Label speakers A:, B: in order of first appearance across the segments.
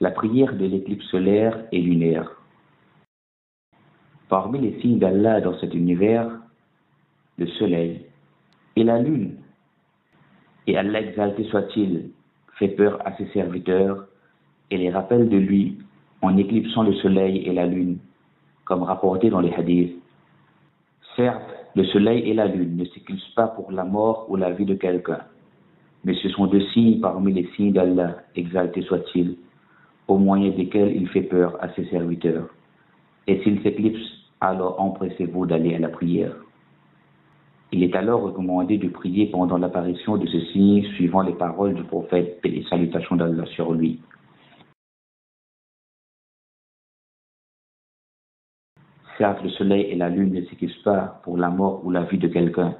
A: La prière de l'éclipse solaire et lunaire. Parmi les signes d'Allah dans cet univers, le soleil et la lune. Et Allah exalté soit-il, fait peur à ses serviteurs et les rappelle de lui en éclipsant le soleil et la lune, comme rapporté dans les hadiths. Certes, le soleil et la lune ne s'éclipsent pas pour la mort ou la vie de quelqu'un, mais ce sont deux signes parmi les signes d'Allah, exalté soit-il, au moyen desquels il fait peur à ses serviteurs. Et s'il s'éclipse, alors empressez-vous d'aller à la prière. Il est alors recommandé de prier pendant l'apparition de ce signe suivant les paroles du prophète, paix et salutations d'Allah sur lui. Certes, le soleil et la lune ne s'éclipsent pas pour la mort ou la vie de quelqu'un,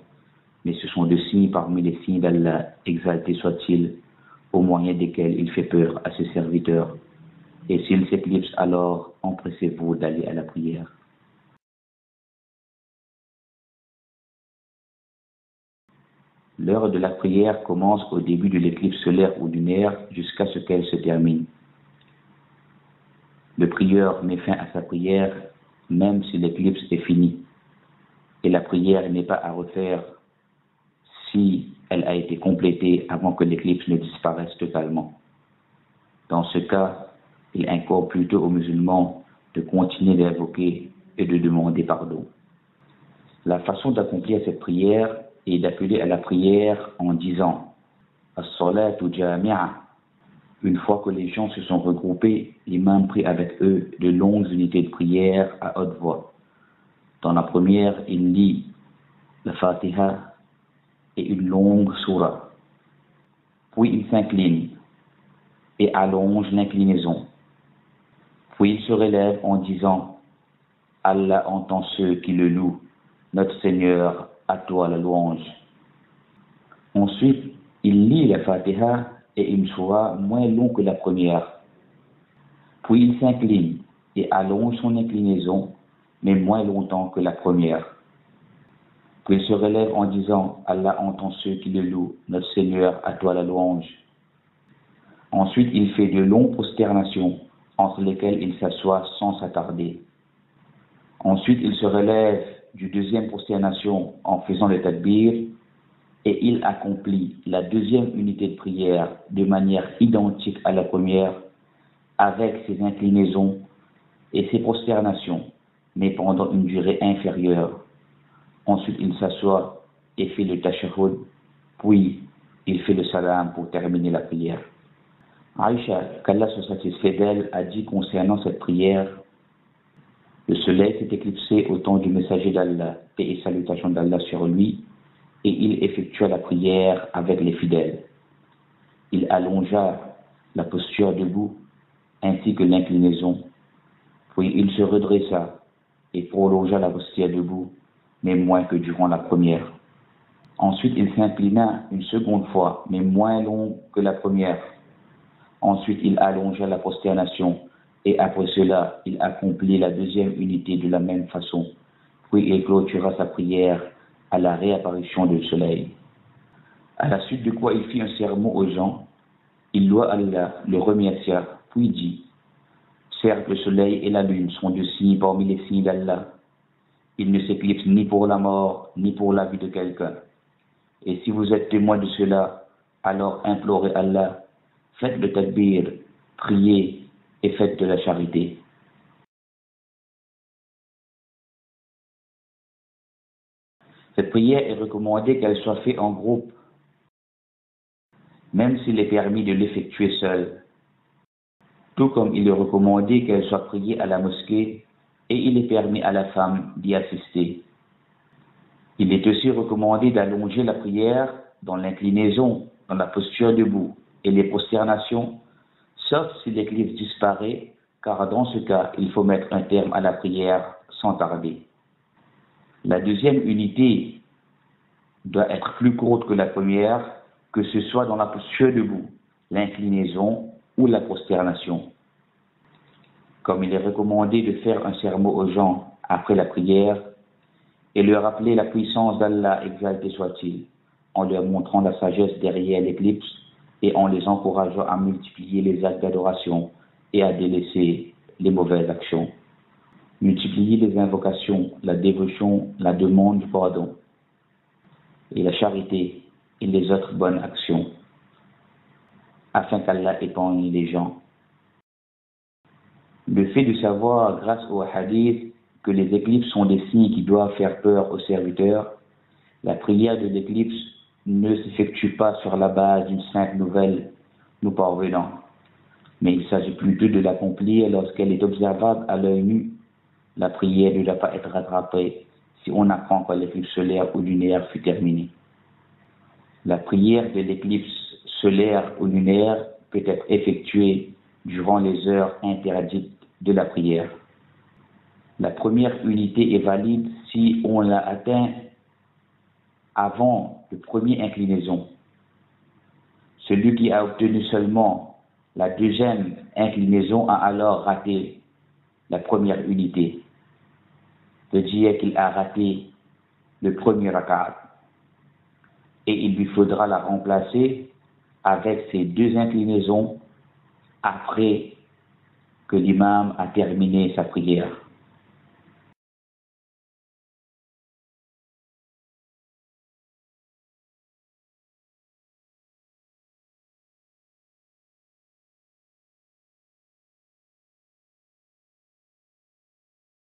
A: mais ce sont deux signes parmi les signes d'Allah, exalté soit-il, au moyen desquels il fait peur à ses serviteurs. Et s'il s'éclipse, alors empressez-vous d'aller à la prière. L'heure de la prière commence au début de l'éclipse solaire ou lunaire jusqu'à ce qu'elle se termine. Le prieur met fin à sa prière même si l'éclipse est finie. Et la prière n'est pas à refaire si elle a été complétée avant que l'éclipse ne disparaisse totalement. Dans ce cas, il incombe plutôt aux musulmans de continuer d'invoquer et de demander pardon. La façon d'accomplir cette prière est d'appeler à la prière en disant « As-salatu jami'a ». Une fois que les gens se sont regroupés, l'imam prie avec eux de longues unités de prière à haute voix. Dans la première, il lit la Fatiha et une longue sourate. Puis il s'incline et allonge l'inclinaison. Puis il se relève en disant « Allah entend ceux qui le louent, notre Seigneur, à toi la louange ». Ensuite, il lit la Fatiha et une sourate moins longue que la première. Puis il s'incline et allonge son inclinaison, mais moins longtemps que la première. Puis il se relève en disant « Allah entend ceux qui le louent, notre Seigneur, à toi la louange ». Ensuite, il fait de longues prosternations, entre lesquelles il s'assoit sans s'attarder. Ensuite, il se relève du deuxième prosternation en faisant le takbir, et il accomplit la deuxième unité de prière de manière identique à la première, avec ses inclinaisons et ses prosternations, mais pendant une durée inférieure. Ensuite, il s'assoit et fait le tashahhud, puis il fait le salam pour terminer la prière. Aïcha, qu'Allah soit satisfait d'elle, a dit concernant cette prière: le soleil s'est éclipsé au temps du messager d'Allah, paix et salutations d'Allah sur lui, et il effectua la prière avec les fidèles. Il allongea la posture debout, ainsi que l'inclinaison, puis il se redressa et prolongea la posture debout, mais moins que durant la première. Ensuite, il s'inclina une seconde fois, mais moins long que la première. Ensuite, il allongea la prosternation, et après cela, il accomplit la deuxième unité de la même façon, puis il clôtura sa prière à la réapparition du soleil. À la suite de quoi il fit un sermon aux gens, il loua Allah, le remercia, puis dit: certes, le soleil et la lune sont deux signes parmi les signes d'Allah. Ils ne s'éclipsent ni pour la mort, ni pour la vie de quelqu'un. Et si vous êtes témoin de cela, alors implorez Allah, faites le takbir, priez et faites de la charité. Cette prière est recommandée qu'elle soit faite en groupe, même s'il est permis de l'effectuer seul. Tout comme il est recommandé qu'elle soit priée à la mosquée et il est permis à la femme d'y assister. Il est aussi recommandé d'allonger la prière dans l'inclinaison, dans la posture debout et les prosternations, sauf si l'éclipse disparaît, car dans ce cas, il faut mettre un terme à la prière sans tarder. La deuxième unité doit être plus courte que la première, que ce soit dans la posture debout, l'inclinaison ou la prosternation. Comme il est recommandé de faire un sermon aux gens après la prière et leur rappeler la puissance d'Allah, exalté soit-il, en leur montrant la sagesse derrière l'éclipse et en les encourageant à multiplier les actes d'adoration et à délaisser les mauvaises actions. Multipliez les invocations, la dévotion, la demande du pardon et la charité et les autres bonnes actions, afin qu'Allah épargne les gens. Le fait de savoir, grâce au hadith, que les éclipses sont des signes qui doivent faire peur aux serviteurs, la prière de l'éclipse ne s'effectue pas sur la base d'une simple nouvelle nous parvenant, mais il s'agit plutôt de l'accomplir lorsqu'elle est observable à l'œil nu. La prière ne doit pas être rattrapée si on apprend que l'éclipse solaire ou lunaire fut terminée. La prière de l'éclipse solaire ou lunaire peut être effectuée durant les heures interdites de la prière. La première unité est valide si on l'a atteint avant le premier inclinaison. Celui qui a obtenu seulement la deuxième inclinaison a alors raté la première unité. C'est-à-dire qu'il a raté le premier rakat. Et il lui faudra la remplacer avec ces deux inclinaisons après que l'imam a terminé sa prière.